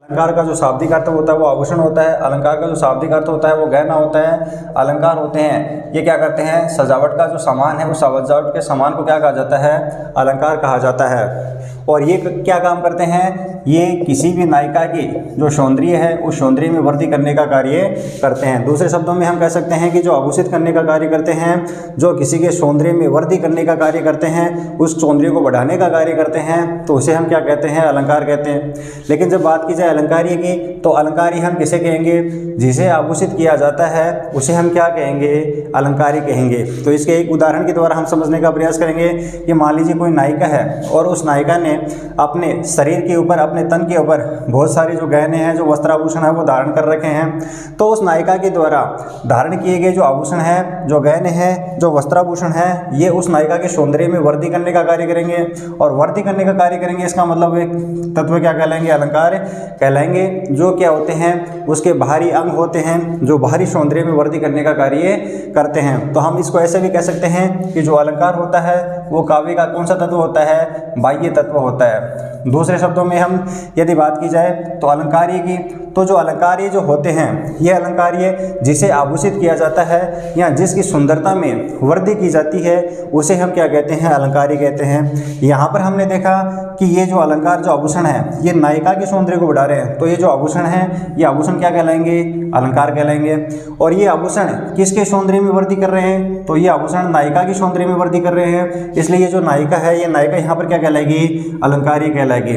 अलंकार का जो शाब्दिक अर्थ होता है वो आभूषण होता है, अलंकार का जो शाब्दिक अर्थ होता है वो गहना होता है। अलंकार होते हैं ये क्या करते हैं, सजावट का जो सामान है वो सजावट के सामान को क्या कहा जाता है, अलंकार कहा जाता है। और ये क्या काम करते हैं, ये किसी भी नायिका की जो सौंदर्य है उस सौंदर्य में वृद्धि करने का कार्य करते हैं। दूसरे शब्दों में हम कह सकते हैं कि जो आभूषित करने का कार्य करते हैं, जो किसी के सौंदर्य में वृद्धि करने का कार्य करते हैं, उस सौंदर्य को बढ़ाने का कार्य करते हैं, तो उसे हम क्या कहते हैं, अलंकार कहते हैं। लेकिन जब बात की जाए अलंकार्य की, तो अलंकार्य हम किसे कहेंगे, जिसे आभूषित किया जाता है उसे हम क्या कहेंगे, अलंकार्य कहेंगे। तो इसके एक उदाहरण के द्वारा हम समझने का प्रयास करेंगे कि मान लीजिए कोई नायिका है और उस नायिका ने अपने शरीर के ऊपर, अपने तन के ऊपर बहुत सारे जो गहने हैं, जो वस्त्राभूषण है वो धारण कर रखे हैं। तो उस नायिका के द्वारा धारण किए गए जो आभूषण है, जो गहने हैं, जो वस्त्राभूषण है, ये उस नायिका के सौंदर्य में वृद्धि करने का कार्य करेंगे। और वृद्धि करने का कार्य करेंगे इसका मतलब एक तत्व क्या कहलाएंगे, अलंकार कहलाएंगे। जो क्या होते हैं, उसके बाहरी अंग होते हैं जो बाहरी सौंदर्य में वृद्धि करने का कार्य करते हैं। तो हम इसको ऐसे भी कह सकते हैं कि जो अलंकार होता है वो काव्य का कौन सा तत्व होता है, बाह्य तत्व होता है। दूसरे शब्दों में हम यदि बात की जाए तो अलंकार्य की, तो जो अलंकार्य जो होते हैं, ये अलंकार्य जिसे आभूषित किया जाता है या जिसकी सुंदरता में वृद्धि की जाती है उसे हम क्या कहते हैं, अलंकार्य कहते हैं। यहाँ पर हमने देखा कि ये जो अलंकार, जो आभूषण है, ये नायिका के सौंदर्य को बढ़ा रहे हैं। तो ये जो आभूषण है, ये आभूषण क्या कहलाएंगे, अलंकार कहलाएंगे। और ये आभूषण किसके सौंदर्य में वृद्धि कर रहे हैं, तो ये आभूषण नायिका की सौंदर्य में वृद्धि कर रहे हैं। इसलिए ये जो नायिका है, ये नायिका यहाँ पर क्या कहलाएगी, अलंकार्य कहलाएगी।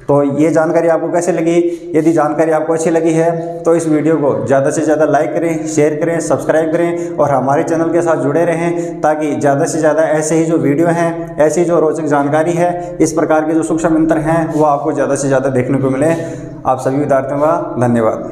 तो ये जानकारी आपको कैसे लगी, यदि जानकारी आपको अच्छी लगी है तो इस वीडियो को ज़्यादा से ज़्यादा लाइक करें, शेयर करें, सब्सक्राइब करें और हमारे चैनल के साथ जुड़े रहें, ताकि ज़्यादा से ज़्यादा ऐसे ही जो वीडियो हैं, ऐसी जो रोचक जानकारी है, इस प्रकार के जो सूक्ष्म मंत्र हैं वो आपको ज़्यादा से ज़्यादा देखने को मिले। आप सभी विद्यार्थियों का धन्यवाद।